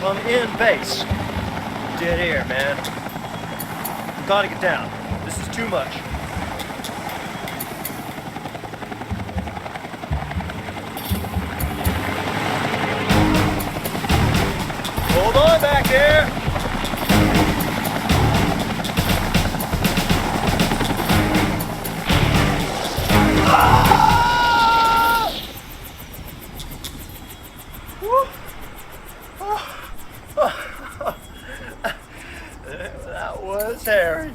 I'm in base. Dead air, man. Gotta get down. This is too much. Hold on back there! That was hairy.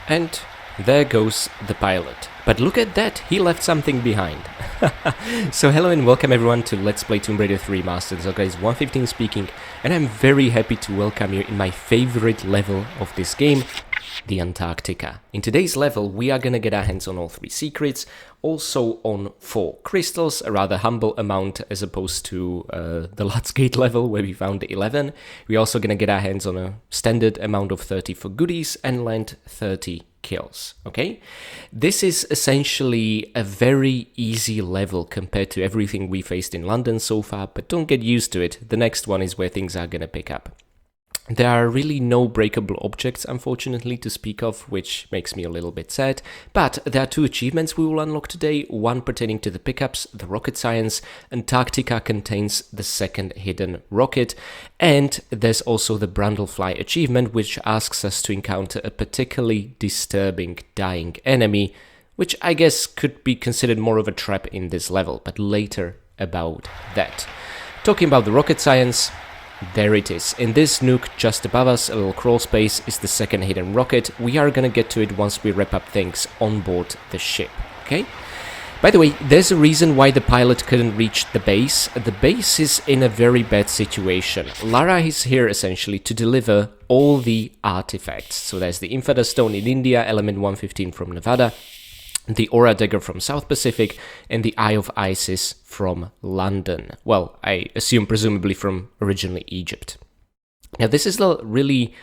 And there goes the pilot. But look at that, he left something behind. So hello and welcome everyone to Let's Play Tomb Raider 3 Remastered. So guys, 115 speaking, and I'm very happy to welcome you in my favorite level of this game, the Antarctica. In today's level, we are gonna get our hands on all 3 secrets, also on 4 crystals, a rather humble amount as opposed to the last gate level where we found 11. We're also gonna get our hands on a standard amount of 30 for goodies and land 30 kills, okay? This is essentially a very easy level compared to everything we faced in London so far, but don't get used to it. The next one is where things are gonna pick up. There are really no breakable objects, unfortunately, to speak of, which makes me a little bit sad. But there are 2 achievements we will unlock today, one pertaining to the pickups, the rocket science. Antarctica contains the second hidden rocket, and there's also the Brundlefly achievement, which asks us to encounter a particularly disturbing dying enemy, which I guess could be considered more of a trap in this level, but later about that. Talking about the rocket science, there it is. In this nuke just above us, a little crawl space, is the second hidden rocket. We are gonna get to it once we wrap up things on board the ship, okay? By the way, there's a reason why the pilot couldn't reach the base. The base is in a very bad situation. Lara is here essentially to deliver all the artifacts. So there's the Infada Stone in India, Element 115 from Nevada, the Aura Dagger from South Pacific, and the Eye of Isis from London. Well, I assume presumably from originally Egypt. Now this is the really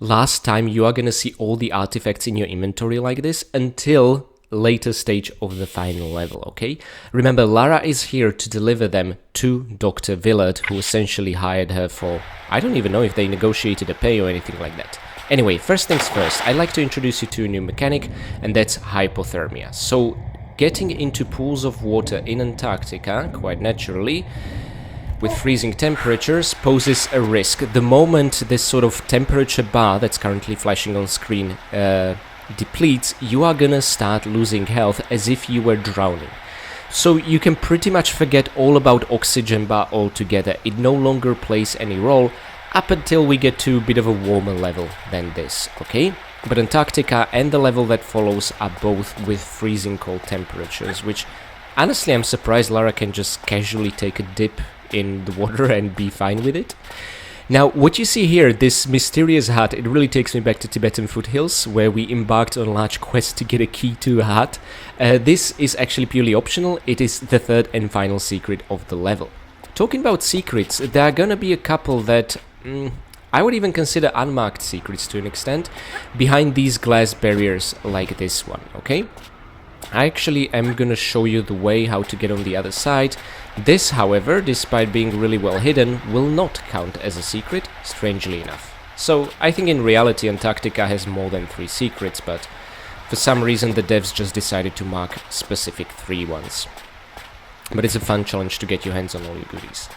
last time you are gonna see all the artifacts in your inventory like this until later stage of the final level, okay? Remember, Lara is here to deliver them to Dr. Villard, who essentially hired her for... I don't even know if they negotiated a pay or anything like that. Anyway, first things first, I'd like to introduce you to a new mechanic, and that's hypothermia. So, getting into pools of water in Antarctica, quite naturally, with freezing temperatures, poses a risk. The moment this sort of temperature bar that's currently flashing on screen depletes, you are gonna start losing health as if you were drowning. So you can pretty much forget all about oxygen bar altogether. It no longer plays any role, up until we get to a bit of a warmer level than this, okay? But Antarctica and the level that follows are both with freezing cold temperatures, which honestly I'm surprised Lara can just casually take a dip in the water and be fine with it. Now, what you see here, this mysterious hut, it really takes me back to Tibetan foothills, where we embarked on a large quest to get a key to a hut. This is actually purely optional. It is the third and final secret of the level. Talking about secrets, there are gonna be a couple that I would even consider unmarked secrets to an extent, behind these glass barriers like this one, okay? I actually am gonna show you the way how to get on the other side. This, however, despite being really well hidden, will not count as a secret, strangely enough. So I think in reality Antarctica has more than 3 secrets, but for some reason the devs just decided to mark specific 3 ones. But it's a fun challenge to get your hands on all your goodies.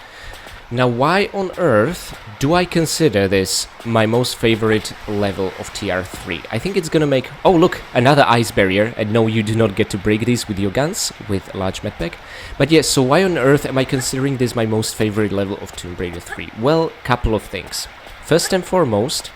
Now, why on earth do I consider this my most favorite level of TR3? I think it's gonna make... Oh, look, another ice barrier. And no, you do not get to break these with your guns, with a large medpack. But yes, so why on earth am I considering this my most favorite level of Tomb Raider 3? Well, couple of things. First and foremost,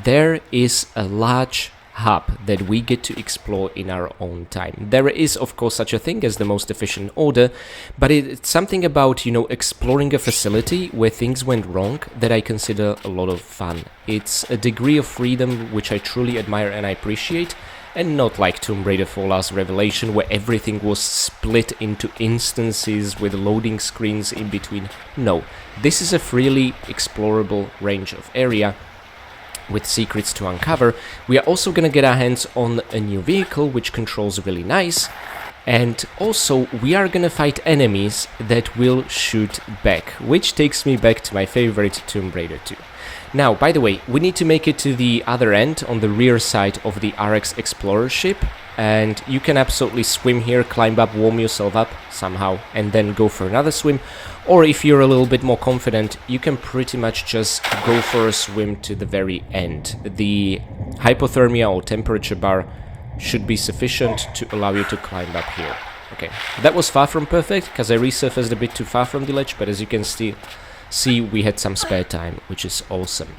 there is a large hub that we get to explore in our own time. There is, of course, such a thing as the most efficient order, but it's something about, you know, exploring a facility where things went wrong that I consider a lot of fun. It's a degree of freedom which I truly admire and I appreciate, and not like Tomb Raider 4 Last Revelation, where everything was split into instances with loading screens in between. No, this is a freely explorable range of area with secrets to uncover. We are also gonna get our hands on a new vehicle which controls really nice, and also we are gonna fight enemies that will shoot back, which takes me back to my favorite Tomb Raider 2. Now, by the way, we need to make it to the other end, on the rear side of the RX Explorer ship, and you can absolutely swim here, climb up, warm yourself up somehow, and then go for another swim. Or if you're a little bit more confident, you can pretty much just go for a swim to the very end. The hypothermia or temperature bar should be sufficient to allow you to climb up here. Okay, that was far from perfect, because I resurfaced a bit too far from the ledge, but as you can see we had some spare time, which is awesome.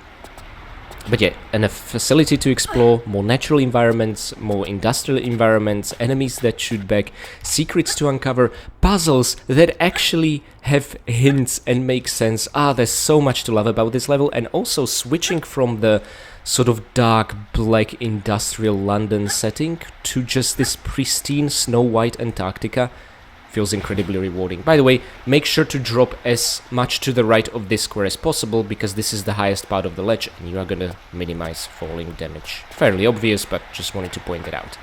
But yeah, and a facility to explore, more natural environments, more industrial environments, enemies that shoot back, secrets to uncover, puzzles that actually have hints and make sense. There's so much to love about this level, and also switching from the sort of dark black industrial London setting to just this pristine snow white Antarctica feels incredibly rewarding. By the way, make sure to drop as much to the right of this square as possible, because this is the highest part of the ledge and you are gonna minimize falling damage. Fairly obvious, but just wanted to point it out.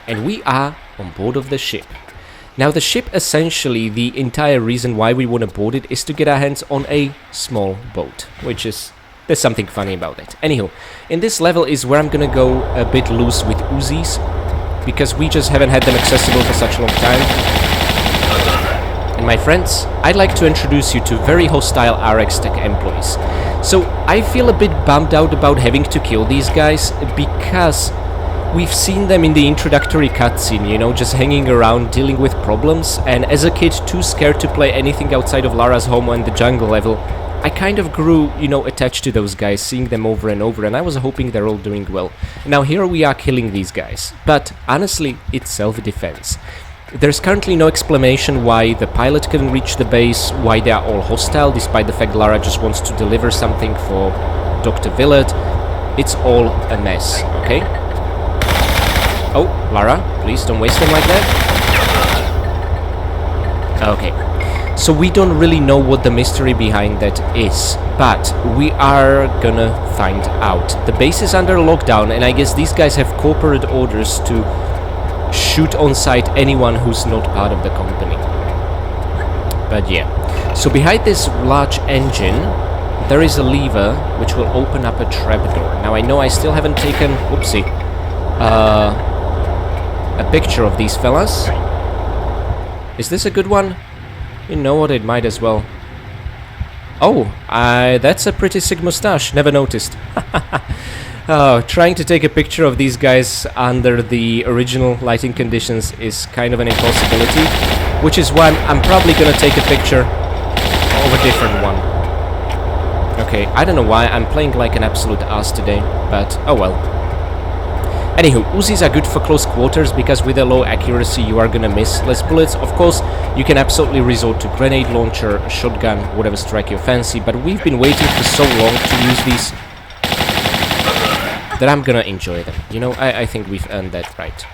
And we are on board of the ship. Now the ship, essentially the entire reason why we want to board it is to get our hands on a small boat, which is, there's something funny about it. Anywho, in this level is where I'm gonna go a bit loose with Uzis, because we just haven't had them accessible for such a long time. And my friends, I'd like to introduce you to very hostile RX Tech employees. So I feel a bit bummed out about having to kill these guys, because we've seen them in the introductory cutscene, you know, just hanging around dealing with problems, and as a kid too scared to play anything outside of Lara's home and the jungle level, I kind of grew, you know, attached to those guys, seeing them over and over, and I was hoping they're all doing well. Now here we are killing these guys, but honestly, it's self-defense. There's currently no explanation why the pilot couldn't reach the base, why they are all hostile, despite the fact Lara just wants to deliver something for Dr. Willard. It's all a mess, okay? Oh, Lara, please don't waste them like that. Okay, so we don't really know what the mystery behind that is, but we are gonna find out. The base is under lockdown, and I guess these guys have corporate orders to shoot on sight anyone who's not part of the company. But yeah, so behind this large engine there is a lever which will open up a trapdoor. Now I know I still haven't taken, whoopsie, a picture of these fellas. Is this a good one? You know what, it might as well. Oh, that's a pretty sick mustache, never noticed. Oh, trying to take a picture of these guys under the original lighting conditions is kind of an impossibility, which is why I'm probably gonna take a picture of a different one. Okay, I don't know why I'm playing like an absolute ass today, but oh well. Anywho, Uzis are good for close quarters because with a low accuracy you are gonna miss less bullets. Of course, you can absolutely resort to grenade launcher, shotgun, whatever strike your fancy, but we've been waiting for so long to use these that I'm gonna enjoy them. You know, I think we've earned that right.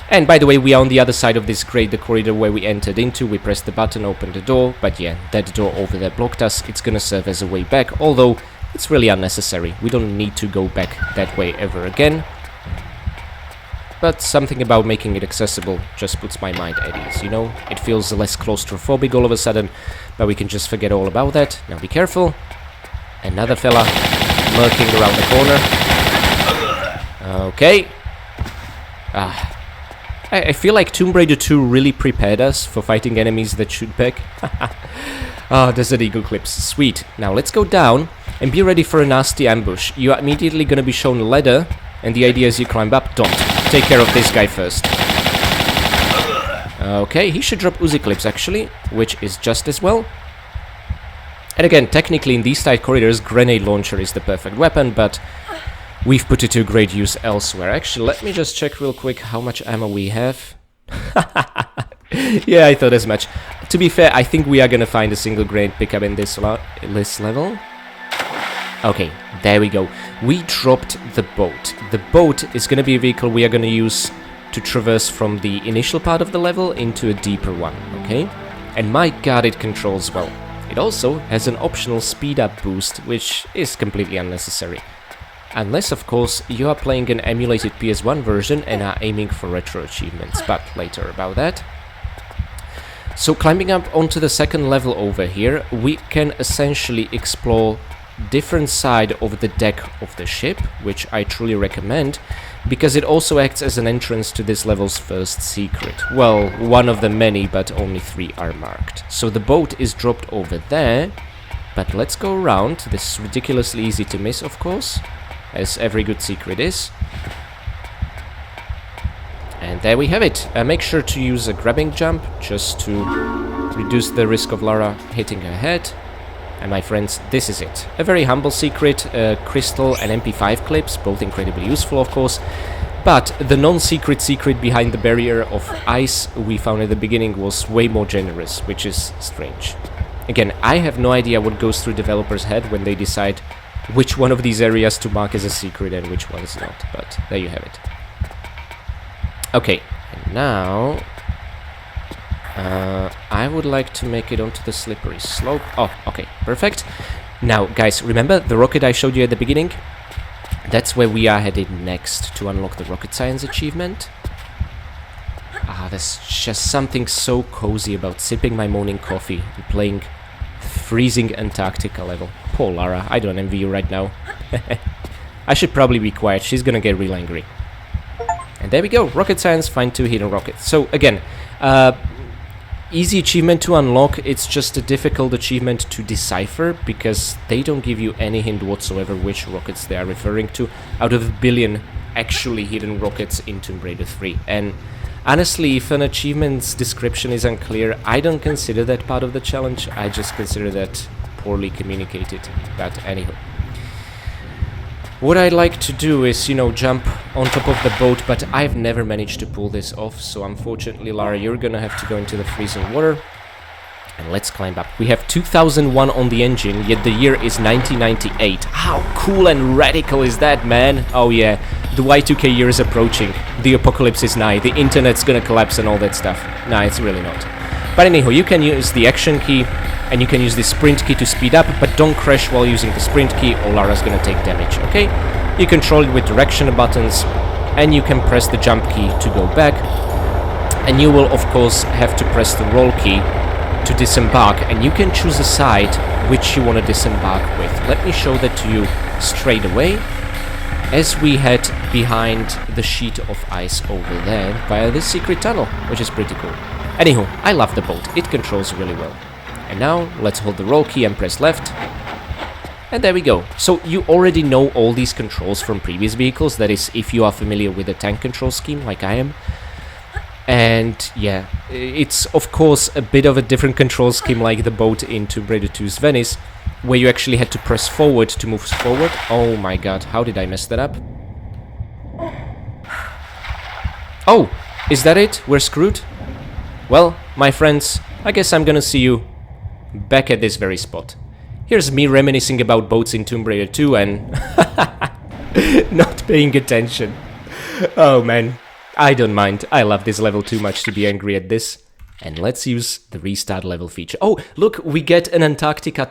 And by the way, we are on the other side of this grate, the corridor where we entered into. We pressed the button, opened the door, but yeah, that door over there blocked us. It's gonna serve as a way back, although it's really unnecessary. We don't need to go back that way ever again. But something about making it accessible just puts my mind at ease, you know? It feels less claustrophobic all of a sudden, but we can just forget all about that. Now be careful. Another fella lurking around the corner. Okay. I feel like Tomb Raider 2 really prepared us for fighting enemies that shoot back. Desert Eagle clips. Sweet. Now let's go down and be ready for a nasty ambush. You are immediately going to be shown a ladder, and the idea is you climb up. Don't. Take care of this guy first. Okay, he should drop Uzi clips actually, which is just as well. And again, technically in these tight corridors, grenade launcher is the perfect weapon, but we've put it to great use elsewhere. Actually, let me just check real quick how much ammo we have. Yeah, I thought as much. To be fair, I think we are gonna find a single grenade pickup in this level. Okay, there we go. We dropped the boat. The boat is gonna be a vehicle we are gonna use to traverse from the initial part of the level into a deeper one, okay? And my god, it controls well. It also has an optional speed up boost, which is completely unnecessary. Unless, of course, you are playing an emulated PS1 version and are aiming for retro achievements, but later about that. So climbing up onto the second level over here, we can essentially explore different side of the deck of the ship, which I truly recommend, because it also acts as an entrance to this level's first secret. Well, one of the many, but only 3 are marked. So the boat is dropped over there, but let's go around. This is ridiculously easy to miss, of course, as every good secret is. And there we have it. Make sure to use a grabbing jump, just to reduce the risk of Lara hitting her head. And my friends, this is it. A very humble secret, crystal and MP5 clips, both incredibly useful, of course. But the non-secret secret behind the barrier of ice we found at the beginning was way more generous, which is strange. Again, I have no idea what goes through developers' head when they decide which one of these areas to mark as a secret and which one is not, but there you have it. Okay, and now I would like to make it onto the slippery slope. Oh, okay, perfect. Now, guys, remember the rocket I showed you at the beginning? That's where we are headed next to unlock the rocket science achievement. Ah, there's just something so cozy about sipping my morning coffee and playing the freezing Antarctica level. Poor Lara, I don't envy you right now. I should probably be quiet, she's gonna get real angry. And there we go, rocket science, find 2 hidden rockets. So again, easy achievement to unlock, it's just a difficult achievement to decipher, because they don't give you any hint whatsoever which rockets they are referring to, out of a billion actually hidden rockets in Tomb Raider 3. And honestly, if an achievement's description is unclear, I don't consider that part of the challenge, I just consider that poorly communicated. But anyhow. What I'd like to do is, you know, jump on top of the boat, but I've never managed to pull this off, so unfortunately, Lara, you're gonna have to go into the freezing water. And let's climb up. We have 2001 on the engine, yet the year is 1998. How cool and radical is that, man? Oh yeah, the Y2K year is approaching. The apocalypse is nigh, the internet's gonna collapse and all that stuff. Nah, it's really not. But anyhow, you can use the action key, and you can use the sprint key to speed up, but don't crash while using the sprint key or Lara's gonna take damage, okay? You control it with direction buttons, and you can press the jump key to go back, and you will of course have to press the roll key to disembark, and you can choose a side which you want to disembark with. Let me show that to you straight away, as we head behind the sheet of ice over there via this secret tunnel, which is pretty cool. Anywho, I love the boat, it controls really well. And now, let's hold the roll key and press left. And there we go. So you already know all these controls from previous vehicles, that is, if you are familiar with the tank control scheme, like I am. And yeah, it's of course a bit of a different control scheme like the boat in Tomb Raider 2's Venice, where you actually had to press forward to move forward. Oh my god, how did I mess that up? Oh, is that it? We're screwed? Well, my friends, I guess I'm gonna see you back at this very spot. Here's me reminiscing about boats in Tomb Raider 2 and not paying attention. Oh man, I don't mind. I love this level too much to be angry at this. And let's use the restart level feature. Oh, look, we get an Antarctica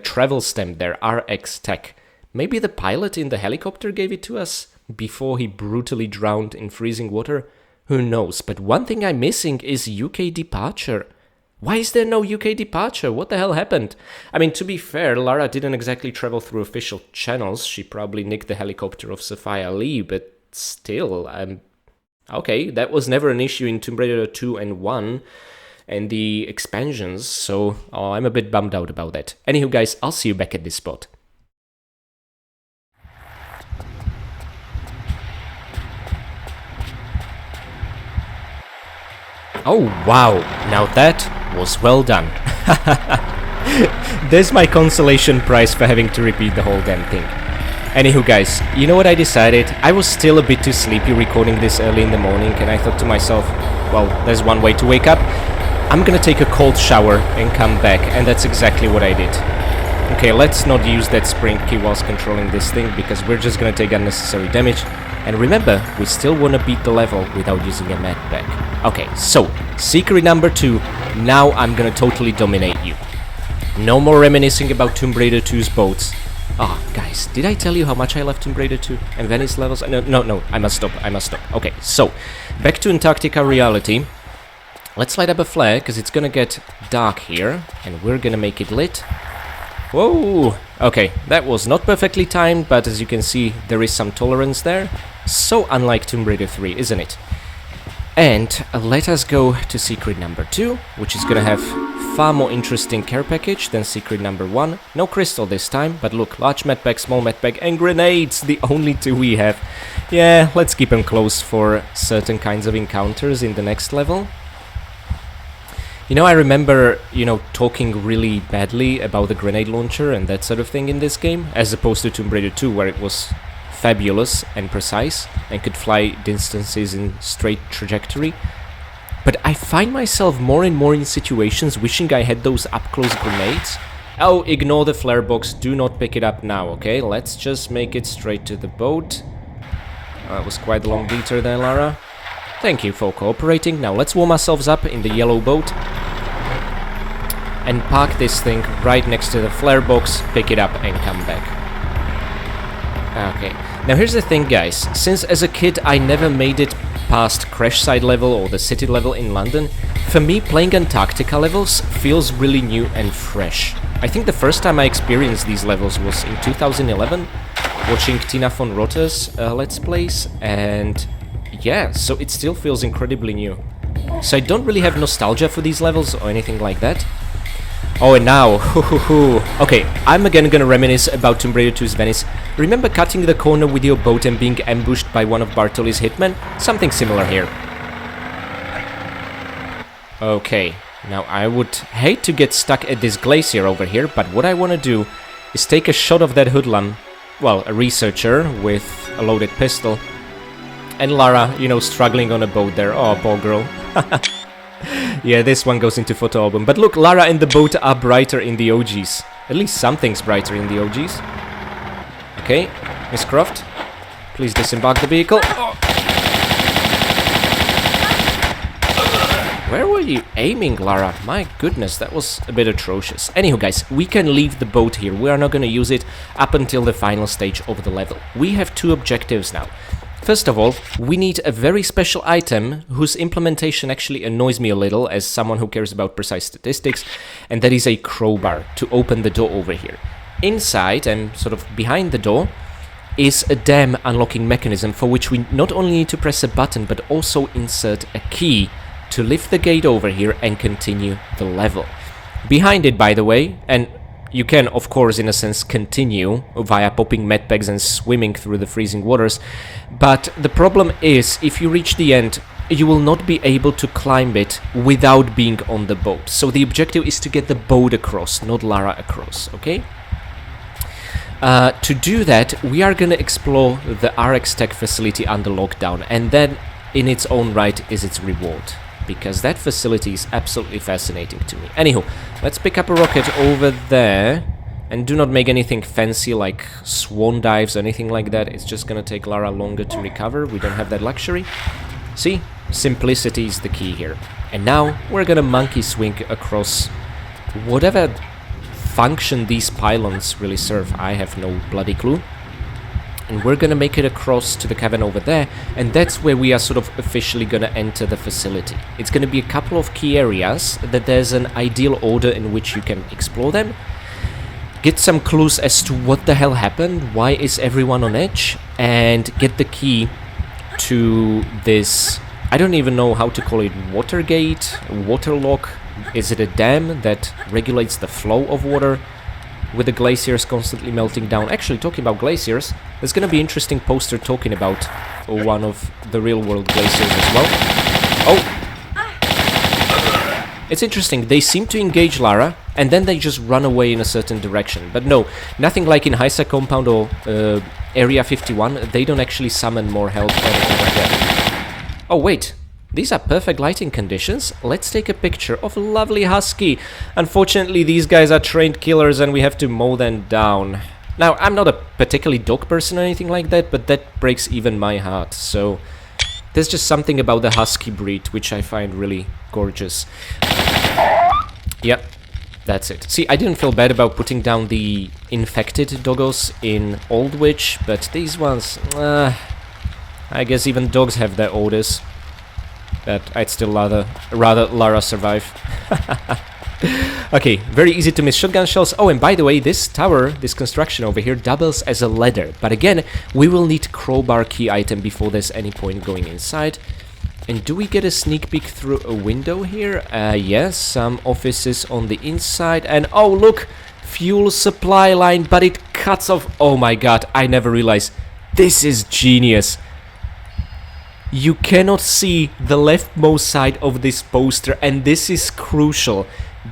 travel stamp there, RX Tech. Maybe the pilot in the helicopter gave it to us before he brutally drowned in freezing water? Who knows? But one thing I'm missing is UK departure. Why is there no UK departure? What the hell happened? I mean, to be fair, Lara didn't exactly travel through official channels. She probably nicked the helicopter of Sophia Lee, but still, okay, that was never an issue in Tomb Raider 2 and 1 and the expansions, so I'm a bit bummed out about that. Anywho, guys, I'll see you back at this spot. Oh, wow, now that was well done. There's my consolation prize for having to repeat the whole damn thing. Anywho, guys, you know what I decided? I was still a bit too sleepy recording this early in the morning, and I thought to myself, well, there's one way to wake up. I'm gonna take a cold shower and come back, and that's exactly what I did. Okay, let's not use that sprint key whilst controlling this thing, because we're just gonna take unnecessary damage. And remember, we still wanna beat the level without using a med pack. Okay, so, secret number 2, now I'm gonna totally dominate you. No more reminiscing about Tomb Raider 2's boats. Ah, guys, did I tell you how much I love Tomb Raider 2 and Venice levels? No, I must stop. Okay, so, back to Antarctica reality. Let's light up a flare, because it's gonna get dark here, and we're gonna make it lit. Whoa! Okay, that was not perfectly timed, but as you can see, there is some tolerance there. So unlike Tomb Raider 3, isn't it? And let us go to secret number 2, which is gonna have far more interesting care package than secret number 1. No crystal this time, but look, large medpack, small medpack, and grenades, the only 2 we have. Yeah, let's keep them close for certain kinds of encounters in the next level. You know, I remember, talking really badly about the grenade launcher and that sort of thing in this game, as opposed to Tomb Raider 2, where it was fabulous and precise and could fly distances in straight trajectory. But I find myself more and more in situations wishing I had those up-close grenades. Oh, ignore the flare box, do not pick it up now, okay? Let's just make it straight to the boat. That was quite a long detour there, Lara. Thank you for cooperating. Now let's warm ourselves up in the yellow boat and park this thing right next to the flare box, pick it up and come back. Okay, now here's the thing, guys. Since as a kid I never made it past Crash Site level or the city level in London, for me playing Antarctica levels feels really new and fresh. I think the first time I experienced these levels was in 2011, watching Tina von Rotter's Let's Plays, and yeah, so it still feels incredibly new. So I don't really have nostalgia for these levels or anything like that. Oh, and now, okay, I'm again gonna reminisce about Tomb Raider 2's Venice. Remember cutting the corner with your boat and being ambushed by one of Bartoli's hitmen? Something similar here. Okay, now I would hate to get stuck at this glacier over here, but what I wanna do is take a shot of that hoodlum, well, a researcher with a loaded pistol, and Lara, struggling on a boat there. Oh, poor girl. Yeah, this one goes into photo album. But look, Lara and the boat are brighter in the OGs. At least something's brighter in the OGs. Okay, Miss Croft, please disembark the vehicle. Oh. Where were you aiming, Lara? My goodness, that was a bit atrocious. Anywho, guys, we can leave the boat here. We are not going to use it up until the final stage of the level. We have 2 objectives now. First of all, we need a very special item whose implementation actually annoys me a little as someone who cares about precise statistics, and that is a crowbar to open the door over here. Inside, and sort of behind the door, is a dam unlocking mechanism for which we not only need to press a button but also insert a key to lift the gate over here and continue the level. Behind it, by the way, and you can, of course, in a sense, continue via popping medpacks and swimming through the freezing waters, but the problem is, if you reach the end, you will not be able to climb it without being on the boat. So the objective is to get the boat across, not Lara across, okay? To do that, we are gonna explore the RX Tech facility under lockdown, and that in its own right is its reward, because that facility is absolutely fascinating to me. Anywho, let's pick up a rocket over there, and do not make anything fancy like swan dives or anything like that. It's just gonna take Lara longer to recover. We don't have that luxury. See? Simplicity is the key here. And now we're gonna monkey swing across whatever function these pylons really serve. I have no bloody clue. And we're gonna make it across to the cavern over there, and that's where we are sort of officially gonna enter the facility. It's gonna be a couple of key areas that there's an ideal order in which you can explore them, get some clues as to what the hell happened, why is everyone on edge, and get the key to this, I don't even know how to call it, water gate, water lock. Is it a dam that regulates the flow of water with the glaciers constantly melting down? Actually, talking about glaciers, there's gonna be an interesting poster talking about one of the real world glaciers as well. Oh! It's interesting, they seem to engage Lara, and then they just run away in a certain direction. But no, nothing like in Heisa Compound or Area 51, they don't actually summon more health or anything like that. Oh wait, these are perfect lighting conditions. Let's take a picture of a lovely husky. Unfortunately, these guys are trained killers and we have to mow them down. Now, I'm not a particularly dog person or anything like that, but that breaks even my heart. So, there's just something about the husky breed which I find really gorgeous. Yep. That's it. See, I didn't feel bad about putting down the infected doggos in Old Witch, but these ones, I guess even dogs have their odors. But I'd still rather Lara survive. Okay, very easy to miss shotgun shells. Oh, and by the way, this tower, this construction over here, doubles as a ladder. But again, we will need crowbar key item before there's any point going inside. And do we get a sneak peek through a window here? Yes, some offices on the inside. And oh, look! Fuel supply line, but it cuts off. Oh my god, I never realized. This is genius. You cannot see the leftmost side of this poster, and this is crucial.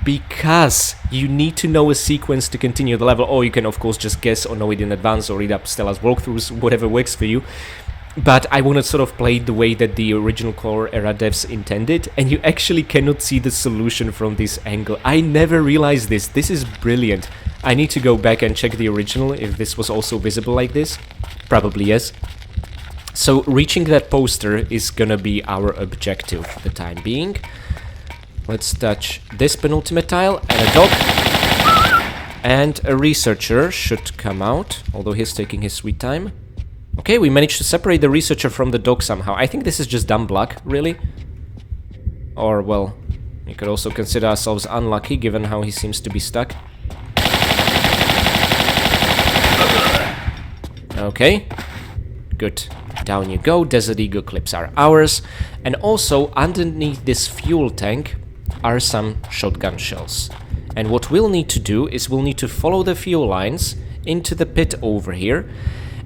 Because you need to know a sequence to continue the level. Or you can, of course, just guess or know it in advance or read up Stella's walkthroughs, whatever works for you. But I want to sort of play it the way that the original Core era devs intended, and you actually cannot see the solution from this angle. I never realized this. This is brilliant. I need to go back and check the original if this was also visible like this. Probably yes. So reaching that poster is gonna be our objective for the time being. Let's touch this penultimate tile, and a dog. And a researcher should come out, although he's taking his sweet time. Okay, we managed to separate the researcher from the dog somehow. I think this is just dumb luck, really. Or, well, we could also consider ourselves unlucky, given how he seems to be stuck. Okay. Good. Down you go. Desert Eagle clips are ours. And also, underneath this fuel tank are some shotgun shells. And what we'll need to do is we'll need to follow the fuel lines into the pit over here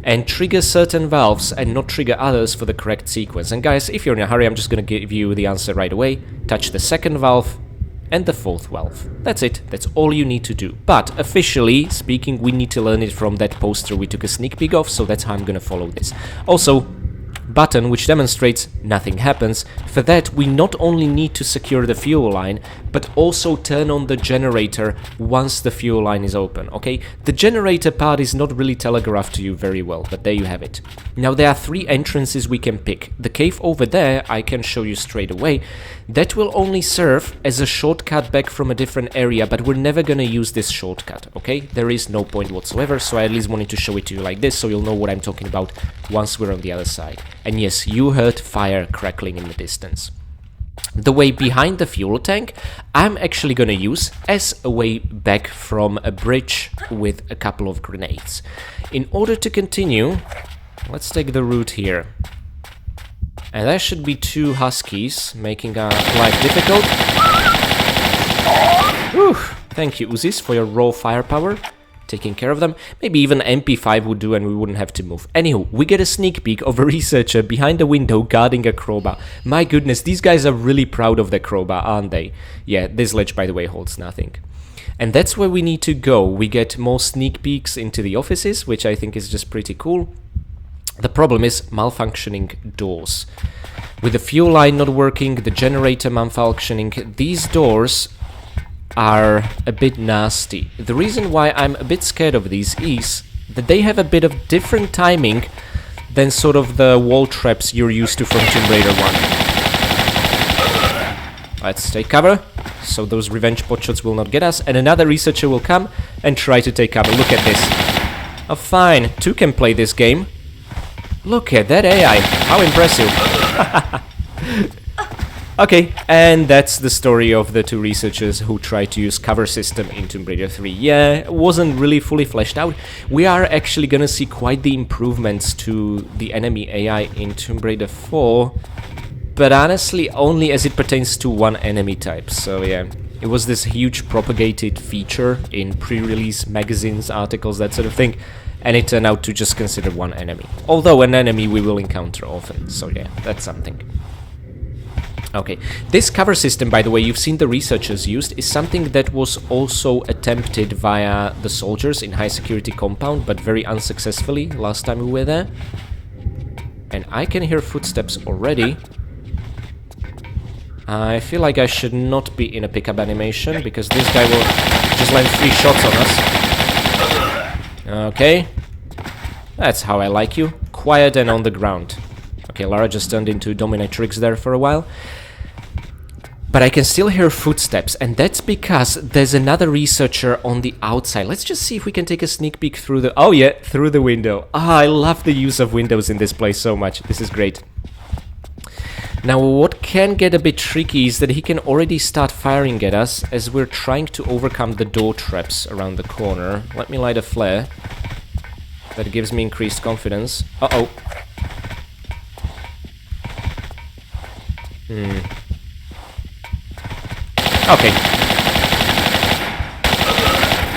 and trigger certain valves and not trigger others for the correct sequence. And guys, if you're in a hurry, I'm just gonna give you the answer right away. Touch the second valve and the fourth valve. That's it. That's all you need to do. But officially speaking, we need to learn it from that poster we took a sneak peek of, so that's how I'm gonna follow this. Also, button which demonstrates nothing happens. For that, we not only need to secure the fuel line, but also turn on the generator once the fuel line is open, okay? The generator part is not really telegraphed to you very well, but there you have it. Now, there are three entrances we can pick. The cave over there, I can show you straight away. That will only serve as a shortcut back from a different area, but we're never gonna use this shortcut, okay? There is no point whatsoever, so I at least wanted to show it to you like this, so you'll know what I'm talking about once we're on the other side. And yes, you heard fire crackling in the distance. The way behind the fuel tank, I'm actually gonna use as a way back from a bridge with a couple of grenades. In order to continue, let's take the route here. And there should be two huskies, making our life difficult. Whew, thank you, Uzis, for your raw firepower. Taking care of them. Maybe even MP5 would do and we wouldn't have to move. Anywho, we get a sneak peek of a researcher behind a window guarding a crowbar. My goodness, these guys are really proud of their crowbar, aren't they? Yeah, this ledge, by the way, holds nothing. And that's where we need to go. We get more sneak peeks into the offices, which I think is just pretty cool. The problem is malfunctioning doors. With the fuel line not working, the generator malfunctioning, these doors are a bit nasty. The reason why I'm a bit scared of these is that they have a bit of different timing than sort of the wall traps you're used to from Tomb Raider 1. Let's take cover, so those revenge potshots will not get us, and another researcher will come and try to take cover. Look at this. Oh fine, two can play this game. Look at that AI, how impressive. Okay, and that's the story of the two researchers who tried to use cover system in Tomb Raider 3. Yeah, it wasn't really fully fleshed out. We are actually gonna see quite the improvements to the enemy AI in Tomb Raider 4, but honestly only as it pertains to one enemy type. So yeah, it was this huge propagated feature in pre-release magazines, articles, that sort of thing, and it turned out to just consider one enemy. Although an enemy we will encounter often, so yeah, that's something. Okay, this cover system, by the way, you've seen the researchers used, is something that was also attempted via the soldiers in high security compound, but very unsuccessfully last time we were there. And I can hear footsteps already. I feel like I should not be in a pickup animation, because this guy will just land 3 shots on us. Okay. That's how I like you. Quiet and on the ground. Okay, Lara just turned into dominatrix there for a while. But I can still hear footsteps, and that's because there's another researcher on the outside. Let's just see if we can take a sneak peek through the... Oh yeah, through the window. Ah, I love the use of windows in this place so much. This is great. Now, what can get a bit tricky is that he can already start firing at us as we're trying to overcome the door traps around the corner. Let me light a flare. That gives me increased confidence. Uh-oh. Okay.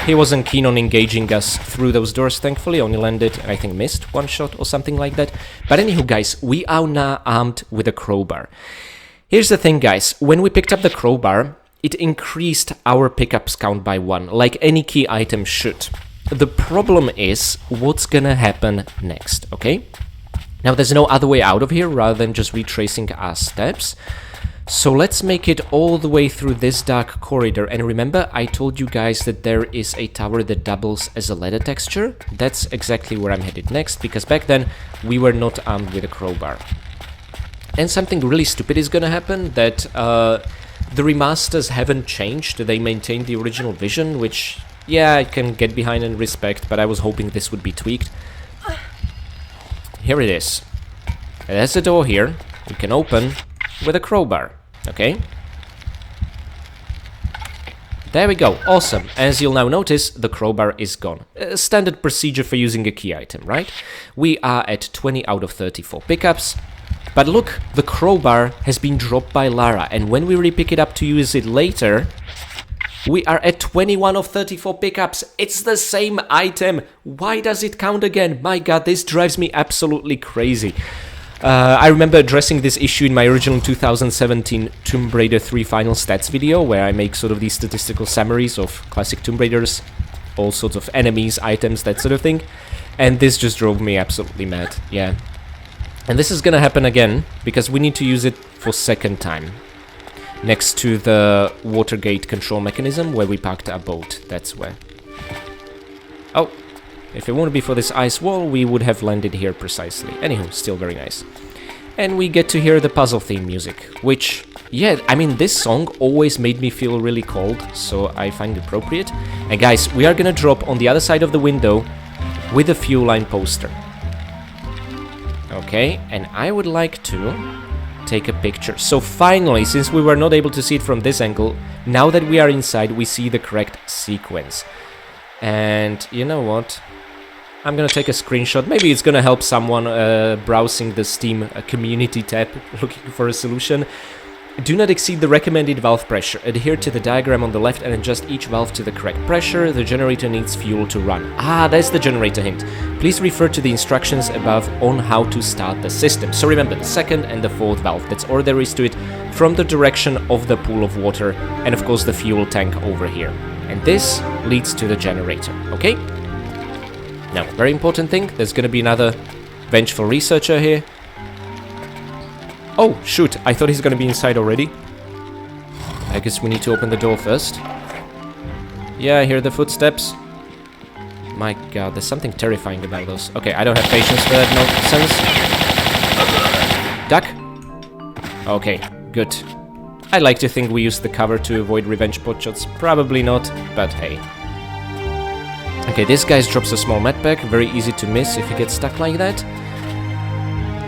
He wasn't keen on engaging us through those doors, thankfully. Only landed, I think, missed 1 shot or something like that. But anywho, guys, we are now armed with a crowbar. Here's the thing, guys. When we picked up the crowbar, it increased our pickups count by 1, like any key item should. The problem is what's gonna happen next, okay? Now, there's no other way out of here rather than just retracing our steps. So let's make it all the way through this dark corridor. And remember, I told you guys that there is a tower that doubles as a ladder texture. That's exactly where I'm headed next, because back then we were not armed with a crowbar. And something really stupid is gonna happen, that the remasters haven't changed. They maintain the original vision, which, yeah, I can get behind and respect, but I was hoping this would be tweaked. Here it is. There's a door here. We can open with a crowbar, okay? There we go, awesome. As you'll now notice, the crowbar is gone. Standard procedure for using a key item, right? We are at 20 out of 34 pickups. But look, the crowbar has been dropped by Lara, and when we repick it up to use it later, we are at 21 of 34 pickups. It's the same item. Why does it count again? My god, this drives me absolutely crazy. I remember addressing this issue in my original 2017 Tomb Raider 3 final stats video, where I make sort of these statistical summaries of classic Tomb Raiders, all sorts of enemies, items, that sort of thing. And this just drove me absolutely mad, yeah. And this is gonna happen again, because we need to use it for second time. Next to the Watergate control mechanism, where we parked our boat, that's where. Oh. If it wouldn't be for this ice wall, we would have landed here precisely. Anywho, still very nice. And we get to hear the puzzle theme music, which, yeah, I mean, this song always made me feel really cold, so I find it appropriate. And guys, we are gonna drop on the other side of the window with a fuel line poster. Okay, and I would like to take a picture. So finally, since we were not able to see it from this angle, now that we are inside, we see the correct sequence. And you know what? I'm gonna take a screenshot. Maybe it's gonna help someone browsing the Steam community tab looking for a solution. Do not exceed the recommended valve pressure. Adhere to the diagram on the left and adjust each valve to the correct pressure. The generator needs fuel to run. Ah, that's the generator hint. Please refer to the instructions above on how to start the system. So remember, the second and the fourth valve. That's all there is to it, from the direction of the pool of water, and of course the fuel tank over here. And this leads to the generator, okay? Now, very important thing, there's gonna be another vengeful researcher here. Oh, shoot, I thought he's gonna be inside already. I guess we need to open the door first. Yeah, I hear the footsteps. My god, there's something terrifying about those. Okay, I don't have patience for that nonsense. Duck. Okay, good. I'd like to think we used the cover to avoid revenge pot shots. Probably not, but hey. Okay, this guy drops a small medpack, very easy to miss if he gets stuck like that.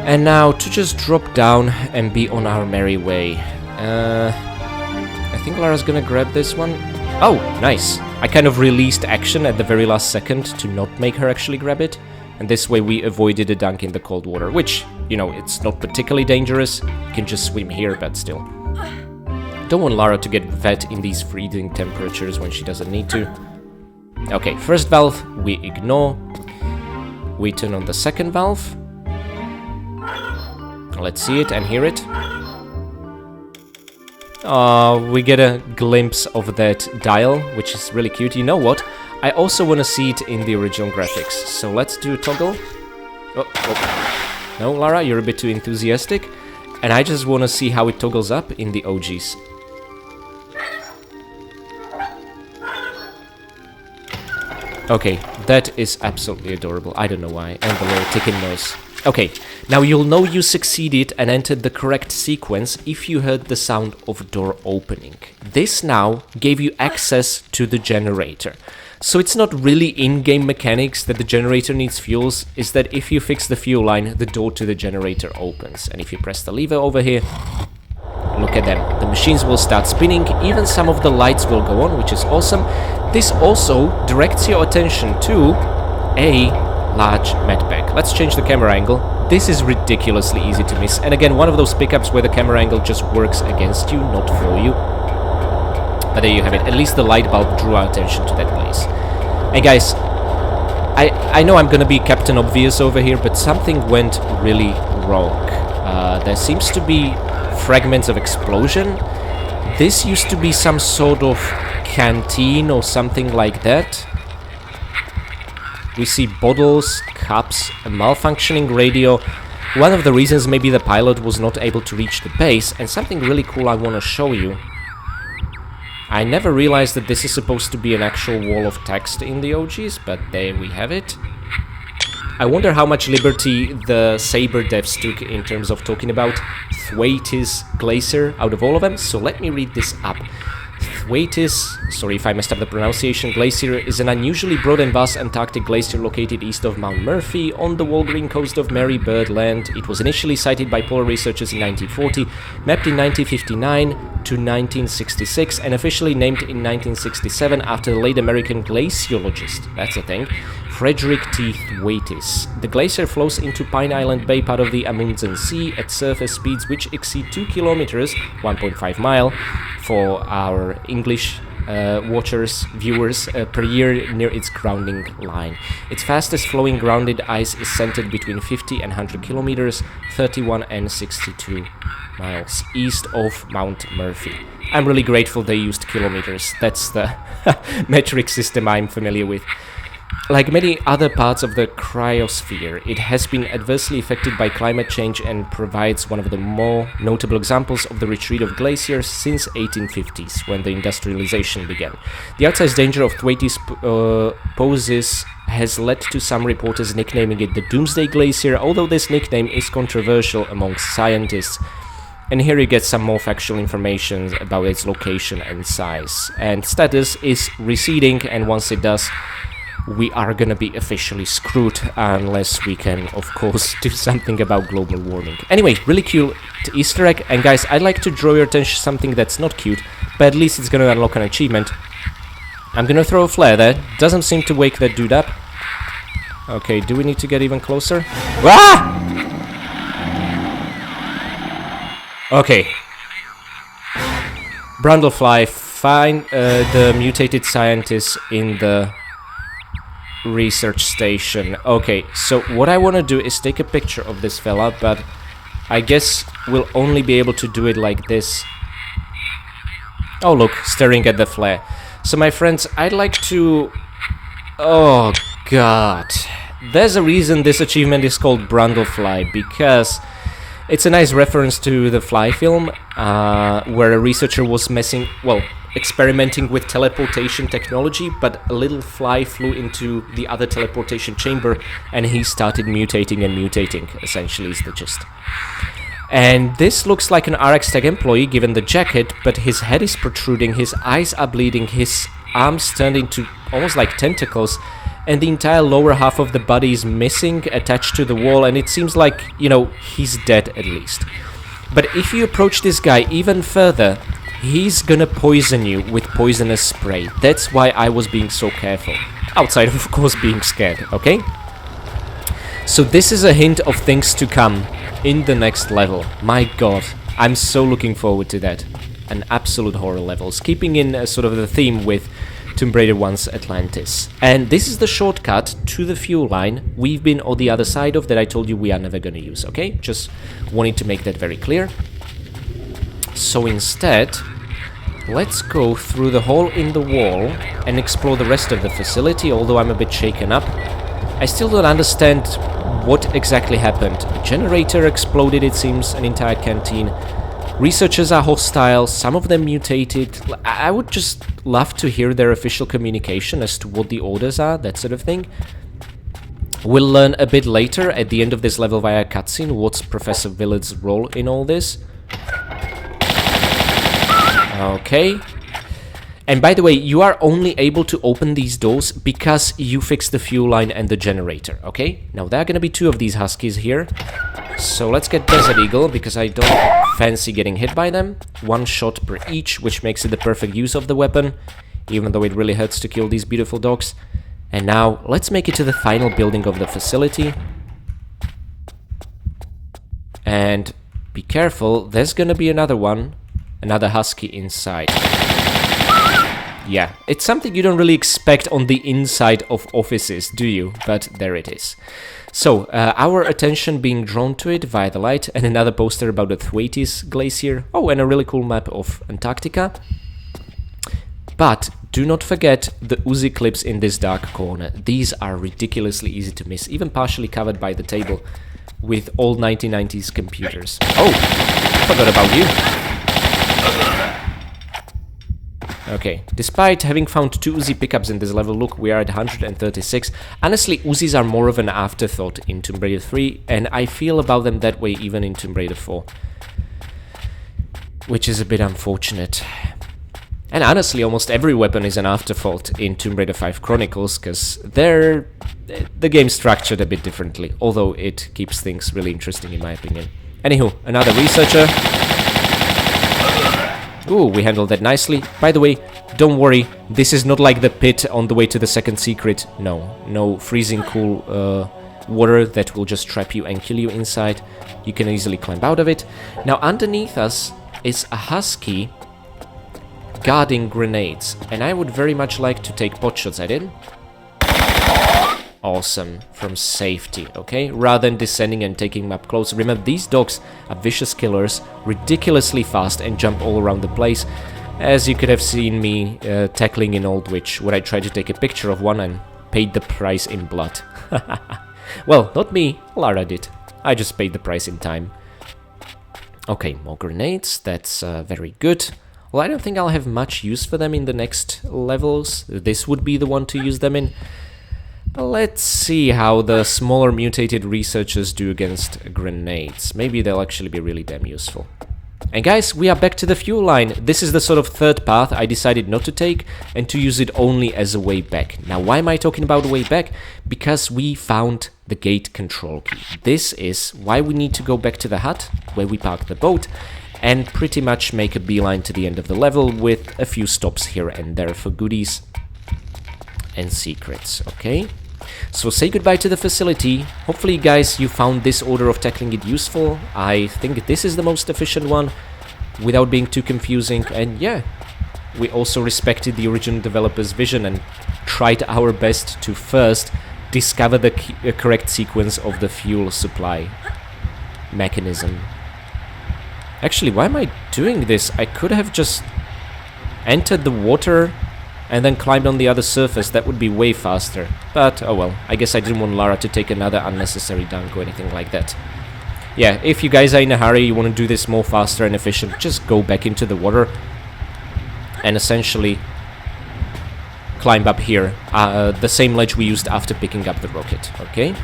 And now to just drop down and be on our merry way. I think Lara's gonna grab this one. Oh, nice. I kind of released action at the very last second to not make her actually grab it. And this way we avoided a dunk in the cold water, which, you know, it's not particularly dangerous. You can just swim here, but still. Don't want Lara to get wet in these freezing temperatures when she doesn't need to. Okay, first valve we ignore. We turn on the second valve. Let's see it and hear it. We get a glimpse of that dial, which is really cute. You know what? I also want to see it in the original graphics. So let's do a toggle. Oh. No, Lara, you're a bit too enthusiastic. And I just want to see how it toggles up in the OGs. Okay, that is absolutely adorable. I don't know why. And the little ticking noise. Okay, now you'll know you succeeded and entered the correct sequence if you heard the sound of door opening. This now gave you access to the generator. So it's not really in-game mechanics that the generator needs fuels, is that if you fix the fuel line, the door to the generator opens. And if you press the lever over here, look at them. The machines will start spinning, even some of the lights will go on, which is awesome. This also directs your attention to a large medbag. Let's change the camera angle. This is ridiculously easy to miss. And again, one of those pickups where the camera angle just works against you, not for you. But there you have it. At least the light bulb drew our attention to that place. And guys, I know I'm gonna be Captain Obvious over here, but something went really wrong. There seems to be fragments of explosion. This used to be some sort of canteen or something like that. We see bottles, cups, a malfunctioning radio. One of the reasons maybe the pilot was not able to reach the base, and something really cool I want to show you. I never realized that this is supposed to be an actual wall of text in the OGs, but there we have it. I wonder how much liberty the Saber devs took in terms of talking about Thwaites Glacier out of all of them, so let me read this up. Thwaites, sorry if I messed up the pronunciation, Glacier is an unusually broad and vast Antarctic glacier located east of Mount Murphy on the Walgreen coast of Mary Bird Land. It was initially sighted by polar researchers in 1940, mapped in 1959 to 1966, and officially named in 1967 after the late American glaciologist, that's a thing, Frederick T. Thwaites. The glacier flows into Pine Island Bay, part of the Amundsen Sea, at surface speeds which exceed 2 kilometers, 1.5 mile, for our English watchers, viewers, per year near its grounding line. Its fastest flowing grounded ice is centered between 50 and 100 kilometers, 31 and 62 miles east of Mount Murphy. I'm really grateful they used kilometers. That's the metric system I'm familiar with. Like many other parts of the cryosphere, it has been adversely affected by climate change and provides one of the more notable examples of the retreat of glaciers since 1850s, when the industrialization began. The outsized danger of Thwaites poses has led to some reporters nicknaming it the Doomsday Glacier, although this nickname is controversial amongst scientists. And here you get some more factual information about its location and size. And status is receding, and once it does, we are gonna be officially screwed unless we can, of course, do something about global warming. Anyway, really cute Easter egg, and guys, I'd like to draw your attention to something that's not cute, but at least it's gonna unlock an achievement. I'm gonna throw a flare there. Doesn't seem to wake that dude up. Okay, do we need to get even closer? Ah! Okay. Brundlefly, find the mutated scientist in the research station. Okay, so what I want to do is take a picture of this fella, but I guess we'll only be able to do it like this. Oh look, staring at the flare. So my friends, I'd like to... Oh god. There's a reason this achievement is called Brundlefly, because it's a nice reference to the Fly film, where a researcher was experimenting with teleportation technology, but a little fly flew into the other teleportation chamber and he started mutating and mutating, essentially is the gist. And this looks like an RX Tech employee given the jacket, but his head is protruding, his eyes are bleeding, his arms turned into almost like tentacles, and the entire lower half of the body is missing, attached to the wall, and it seems like, you know, he's dead at least. But if you approach this guy even further, he's gonna poison you with poisonous spray. That's why I was being so careful. Outside of course being scared, okay? So this is a hint of things to come in the next level. My god, I'm so looking forward to that. An absolute horror levels, keeping in sort of the theme with Tomb Raider 1's Atlantis. And this is the shortcut to the fuel line we've been on the other side of that I told you we are never gonna use, okay? Just wanted to make that very clear. So instead, let's go through the hole in the wall and explore the rest of the facility, although I'm a bit shaken up. I still don't understand what exactly happened. A generator exploded, it seems, an entire canteen. Researchers are hostile, some of them mutated. I would just love to hear their official communication as to what the orders are, that sort of thing. We'll learn a bit later at the end of this level via cutscene what's Professor Villard's role in all this. Okay. And by the way, you are only able to open these doors because you fixed the fuel line and the generator, okay? Now, there are gonna be 2 of these Huskies here. So let's get Desert Eagle, because I don't fancy getting hit by them. 1 shot per each, which makes it the perfect use of the weapon, even though it really hurts to kill these beautiful dogs. And now, let's make it to the final building of the facility. And be careful, there's gonna be another one, another Husky inside. Yeah, it's something you don't really expect on the inside of offices, do you? But there it is. So, our attention being drawn to it via the light, and another poster about the Thwaites Glacier. Oh, and a really cool map of Antarctica. But do not forget the Uzi clips in this dark corner. These are ridiculously easy to miss, even partially covered by the table with old 1990s computers. Oh, forgot about you. Okay, despite having found 2 Uzi pickups in this level, look, we are at 136. Honestly, Uzis are more of an afterthought in Tomb Raider 3, and I feel about them that way even in Tomb Raider 4. Which is a bit unfortunate. And honestly, almost every weapon is an afterthought in Tomb Raider 5 Chronicles, because the game's structured a bit differently, although it keeps things really interesting in my opinion. Anywho, another researcher. Ooh, we handled that nicely. By the way, don't worry, this is not like the pit on the way to the second secret. No freezing cool water that will just trap you and kill you inside. You can easily climb out of it. Now, underneath us is a Husky guarding grenades, and I would very much like to take potshots at it. Awesome, from safety, okay? Rather than descending and taking him up close. Remember, these dogs are vicious killers, ridiculously fast, and jump all around the place. As you could have seen me tackling in Old Witch, where I tried to take a picture of one and paid the price in blood. Well, not me, Lara did. I just paid the price in time. Okay, more grenades, that's very good. Well, I don't think I'll have much use for them in the next levels. This would be the one to use them in. Let's see how the smaller mutated researchers do against grenades. Maybe they'll actually be really damn useful. And guys, we are back to the fuel line. This is the sort of third path I decided not to take and to use it only as a way back. Now, why am I talking about a way back? Because we found the gate control key. This is why we need to go back to the hut where we parked the boat and pretty much make a beeline to the end of the level with a few stops here and there for goodies and secrets, okay? So say goodbye to the facility. Hopefully, guys, you found this order of tackling it useful. I think this is the most efficient one without being too confusing. And yeah, we also respected the original developer's vision and tried our best to first discover the correct sequence of the fuel supply mechanism. Actually, why am I doing this? I could have just entered the water and then climbed on the other surface. That would be way faster. But, oh well, I guess I didn't want Lara to take another unnecessary dunk or anything like that. Yeah, if you guys are in a hurry, you want to do this more faster and efficient, just go back into the water and essentially climb up here. The same ledge we used after picking up the rocket, okay?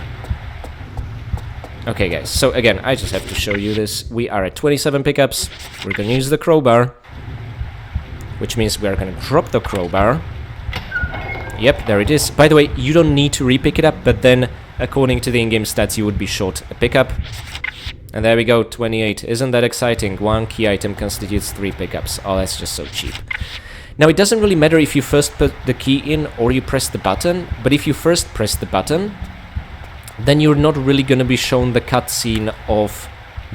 Okay, guys, so again, I just have to show you this. We are at 27 pickups. We're gonna use the crowbar, which means we are gonna drop the crowbar. Yep, there it is. By the way, you don't need to re-pick it up, but then, according to the in-game stats, you would be short a pickup. And there we go, 28. Isn't that exciting? One key item constitutes 3 pickups. Oh, that's just so cheap. Now, it doesn't really matter if you first put the key in or you press the button, but if you first press the button, then you're not really gonna be shown the cutscene of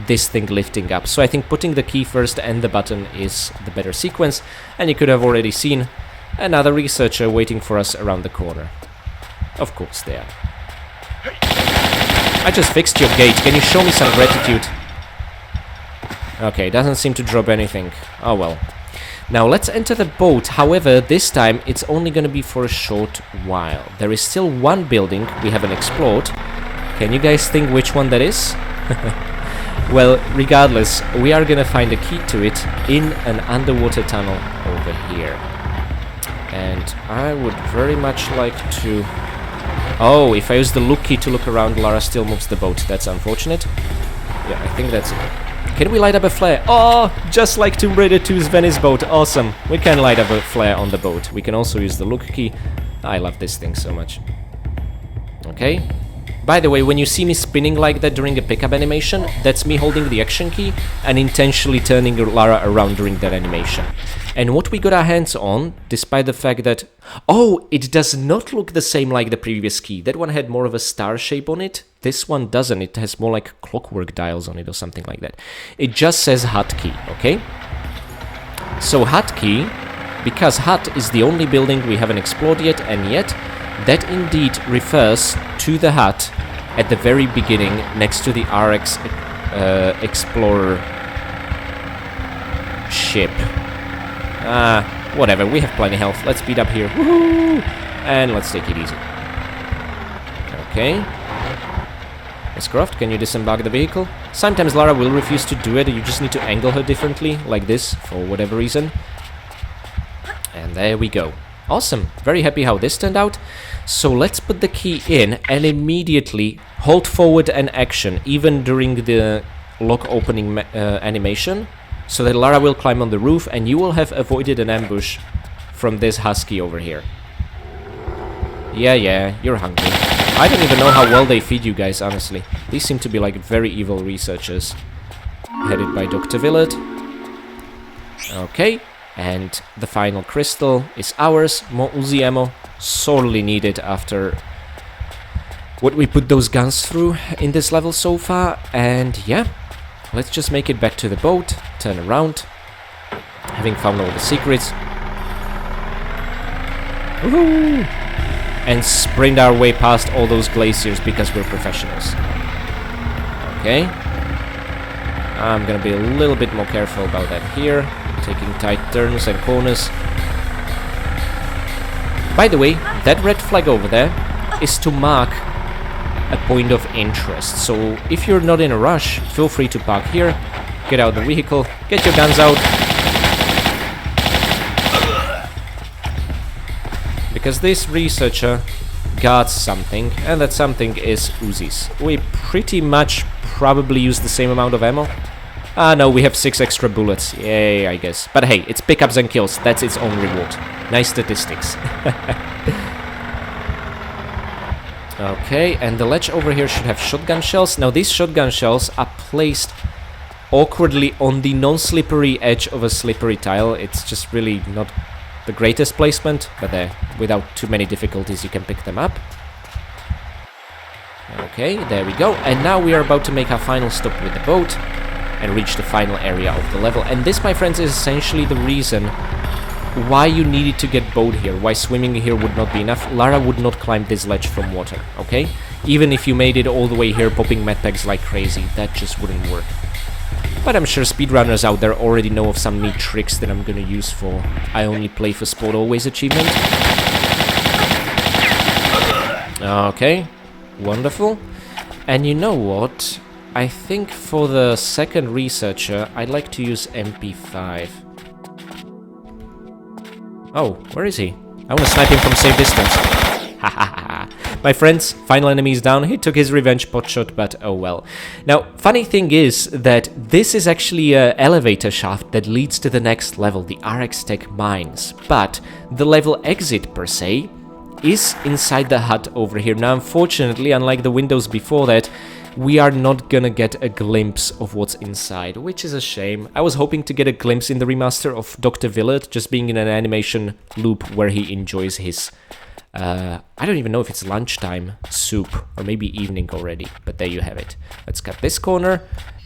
this thing lifting up. So I think putting the key first and the button is the better sequence, and you could have already seen another researcher waiting for us around the corner. Of course they are. I just fixed your gate, can you show me some gratitude? Okay, doesn't seem to drop anything. Oh well. Now let's enter the boat. However, this time it's only gonna be for a short while. There is still one building we haven't explored. Can you guys think which one that is? Well, regardless, we are gonna find a key to it in an underwater tunnel over here. And I would very much like to... Oh, if I use the look key to look around, Lara still moves the boat. That's unfortunate. Yeah, I think that's it. Can we light up a flare? Oh, just like Tomb Raider 2's Venice boat. Awesome. We can light up a flare on the boat. We can also use the look key. I love this thing so much. Okay. By the way, when you see me spinning like that during a pickup animation, that's me holding the action key and intentionally turning Lara around during that animation. And what we got our hands on, despite the fact that... Oh, it does not look the same like the previous key. That one had more of a star shape on it. This one doesn't. It has more like clockwork dials on it or something like that. It just says hut key, okay? So hut key, because hut is the only building we haven't explored yet, and yet that indeed refers to the hut at the very beginning next to the RX Explorer ship. Whatever, we have plenty of health. Let's speed up here. Woohoo! And let's take it easy. Okay. Miss Croft, can you disembark the vehicle? Sometimes Lara will refuse to do it. You just need to angle her differently, like this, for whatever reason. And there we go. Awesome. Very happy how this turned out. So let's put the key in and immediately hold forward and action, even during the lock opening animation, so that Lara will climb on the roof and you will have avoided an ambush from this husky over here. Yeah, you're hungry. I don't even know how well they feed you guys, honestly. These seem to be like very evil researchers. Headed by Dr. Willard. Okay. And the final crystal is ours. More Uzi ammo. Sorely needed after what we put those guns through in this level so far. And yeah, let's just make it back to the boat. Turn around. Having found all the secrets. Woohoo! And sprint our way past all those glaciers because we're professionals. Okay. I'm gonna be a little bit more careful about that here. Taking tight turns and corners. By the way, that red flag over there is to mark a point of interest. So if you're not in a rush, feel free to park here, get out of the vehicle, get your guns out. Because this researcher guards something, and that something is Uzis. We pretty much probably use the same amount of ammo. Ah, no, we have 6 extra bullets. Yay, I guess. But hey, it's pickups and kills. That's its own reward. Nice statistics. Okay, and the ledge over here should have shotgun shells. Now, these shotgun shells are placed awkwardly on the non-slippery edge of a slippery tile. It's just really not the greatest placement, but there, without too many difficulties, you can pick them up. Okay, there we go. And now we are about to make our final stop with the boat and reach the final area of the level. And this, my friends, is essentially the reason why you needed to get boat here, why swimming here would not be enough. Lara would not climb this ledge from water, okay? Even if you made it all the way here popping medpacks like crazy, that just wouldn't work. But I'm sure speedrunners out there already know of some neat tricks that I'm gonna use for I only play for sport always achievement. Okay, wonderful. And you know what? I think for the second researcher, I'd like to use MP5. Oh, where is he? I want to snipe him from safe distance. Ha ha ha. My friends, final enemy is down. He took his revenge pot shot, but oh well. Now, funny thing is that this is actually an elevator shaft that leads to the next level, the RX Tech mines. But the level exit, per se, is inside the hut over here. Now, unfortunately, unlike the windows before that, we are not gonna get a glimpse of what's inside, which is a shame. I was hoping to get a glimpse in the remaster of Dr. Willard, just being in an animation loop where he enjoys his, I don't even know if it's lunchtime soup, or maybe evening already, but there you have it. Let's cut this corner,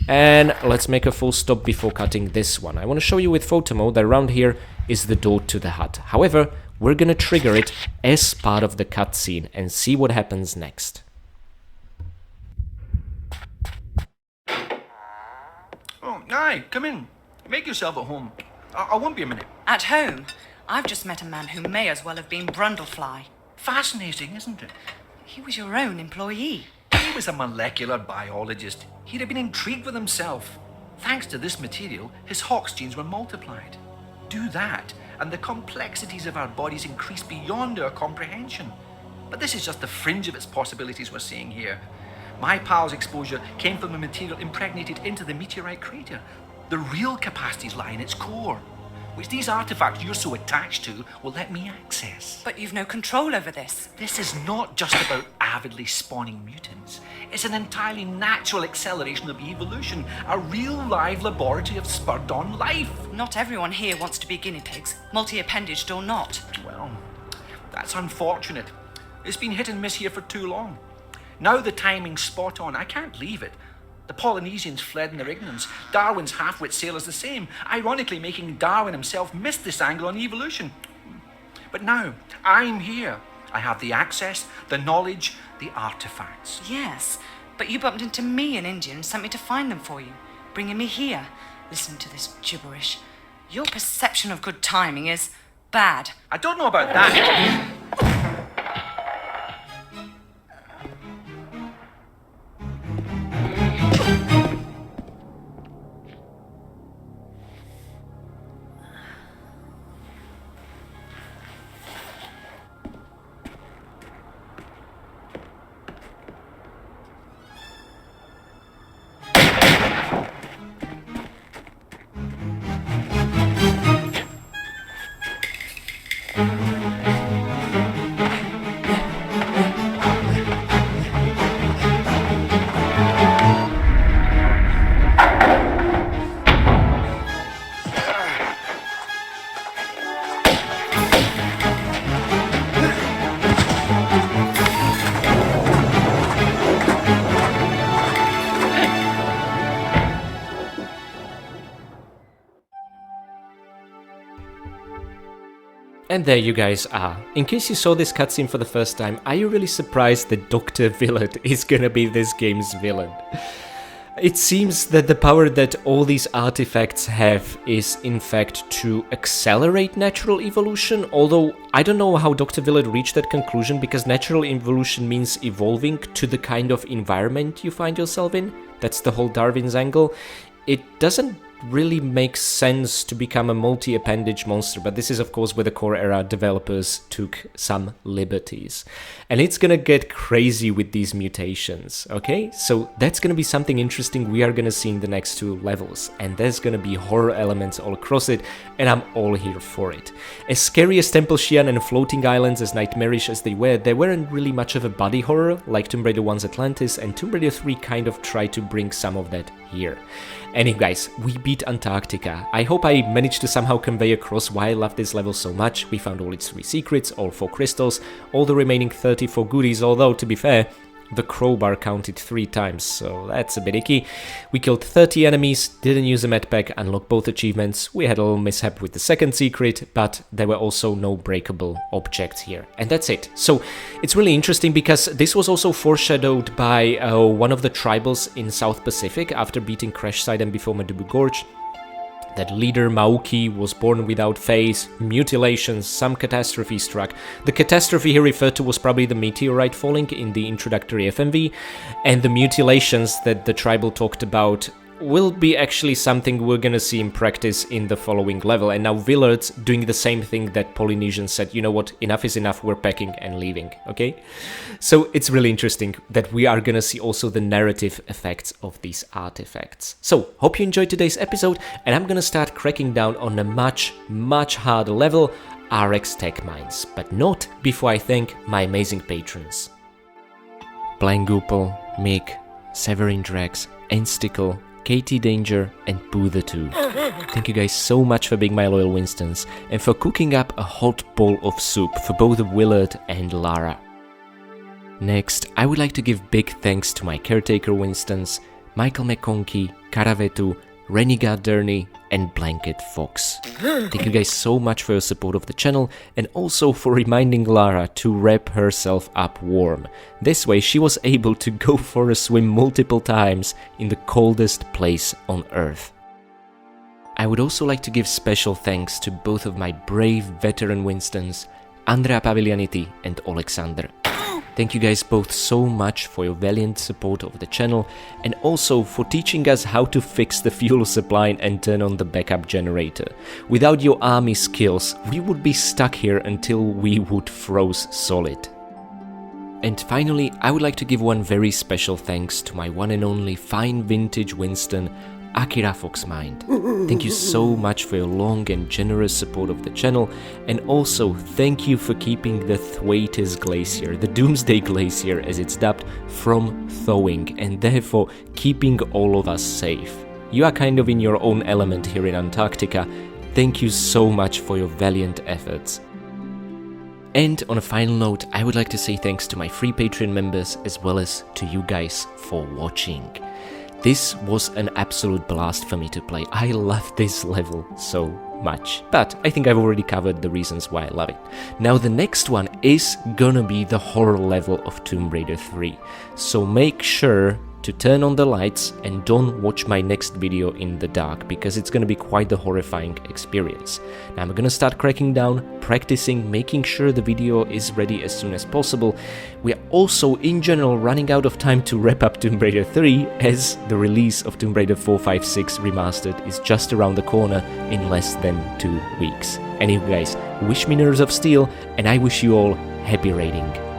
and let's make a full stop before cutting this one. I want to show you with photo mode that around here is the door to the hut. However, we're gonna trigger it as part of the cutscene and see what happens next. Oh, aye, come in. Make yourself at home. I won't be a minute. At home, I've just met a man who may as well have been Brundlefly. Fascinating, isn't it? He was your own employee. He was a molecular biologist. He'd have been intrigued with himself. Thanks to this material, his Hox genes were multiplied. Do that, and the complexities of our bodies increase beyond our comprehension. But this is just the fringe of its possibilities we're seeing here. My pal's exposure came from a material impregnated into the meteorite crater. The real capacities lie in its core, which these artifacts you're so attached to will let me access. But you've no control over this. This is not just about avidly spawning mutants. It's an entirely natural acceleration of evolution, a real live laboratory of spurred-on life. Not everyone here wants to be guinea pigs, multi-appendaged or not. Well, that's unfortunate. It's been hit and miss here for too long. Now the timing's spot on. I can't leave it. The Polynesians fled in their ignorance. Darwin's half-wit sailors the same, ironically making Darwin himself miss this angle on evolution. But now, I'm here. I have the access, the knowledge, the artifacts. Yes, but you bumped into me in India and sent me to find them for you, bringing me here. Listen to this gibberish. Your perception of good timing is bad. I don't know about that. And there you guys are. In case you saw this cutscene for the first time, are you really surprised that Dr. Willard is gonna be this game's villain? It seems that the power that all these artifacts have is in fact to accelerate natural evolution, although I don't know how Dr. Willard reached that conclusion, because natural evolution means evolving to the kind of environment you find yourself in. That's the whole Darwin's angle. It doesn't really makes sense to become a multi-appendage monster, but this is of course where the core era developers took some liberties. And it's gonna get crazy with these mutations, okay? So that's gonna be something interesting we are gonna see in the next two levels, and there's gonna be horror elements all across it, and I'm all here for it. As scary as Temple Xi'an and Floating Islands, as nightmarish as they were, there weren't really much of a body horror like Tomb Raider 1's Atlantis, and Tomb Raider 3 kind of tried to bring some of that here. Anyway guys, we beat Antarctica. I hope I managed to somehow convey across why I love this level so much. We found all its 3 secrets, all 4 crystals, all the remaining 34 goodies, although to be fair, the crowbar counted 3 times, so that's a bit icky. We killed 30 enemies, didn't use a medpack, unlocked both achievements. We had a little mishap with the second secret, but there were also no breakable objects here. And that's it. So it's really interesting because this was also foreshadowed by one of the tribals in South Pacific after beating Crashside and before Madubu Gorge. That leader Mauki was born without face, mutilations, some catastrophe struck. The catastrophe he referred to was probably the meteorite falling in the introductory FMV, and the mutilations that the tribal talked about will be actually something we're gonna see in practice in the following level. And now Willard's doing the same thing that Polynesian said, you know what, enough is enough, we're packing and leaving, okay? So it's really interesting that we are gonna see also the narrative effects of these artifacts. So, hope you enjoyed today's episode, and I'm gonna start cracking down on a much harder level, RX Tech Mines, but not before I thank my amazing patrons. Blind Goopel, Mick, Severin Drax, Enstickle, Katie Danger, and Boo the 2. Thank you guys so much for being my loyal Winstons, and for cooking up a hot bowl of soup for both Willard and Lara. Next, I would like to give big thanks to my caretaker Winstons, Michael McConkey, Karavetu, Renegade Derny, and Blanket Fox. Thank you guys so much for your support of the channel, and also for reminding Lara to wrap herself up warm. This way she was able to go for a swim multiple times in the coldest place on Earth. I would also like to give special thanks to both of my brave veteran Winstons, Andrea Paviglianiti and Alexander. Thank you guys both so much for your valiant support of the channel and also for teaching us how to fix the fuel supply and turn on the backup generator. Without your army skills, we would be stuck here until we would froze solid. And finally, I would like to give one very special thanks to my one and only fine vintage Winston, Akira Foxmind. Thank you so much for your long and generous support of the channel, and also thank you for keeping the Thwaites Glacier, the Doomsday Glacier as it's dubbed, from thawing, and therefore keeping all of us safe. You are kind of in your own element here in Antarctica. Thank you so much for your valiant efforts. And on a final note, I would like to say thanks to my free Patreon members as well as to you guys for watching. This was an absolute blast for me to play. I love this level so much. But I think I've already covered the reasons why I love it. Now the next one is gonna be the horror level of Tomb Raider 3. So make sure to turn on the lights and don't watch my next video in the dark, because it's gonna be quite the horrifying experience. Now I'm gonna start cracking down, practicing, making sure the video is ready as soon as possible. We are also in general running out of time to wrap up Tomb Raider 3, as the release of Tomb Raider 4, 5, 6 Remastered is just around the corner in less than 2 weeks. Anyway guys, wish me nerves of steel, and I wish you all happy raiding.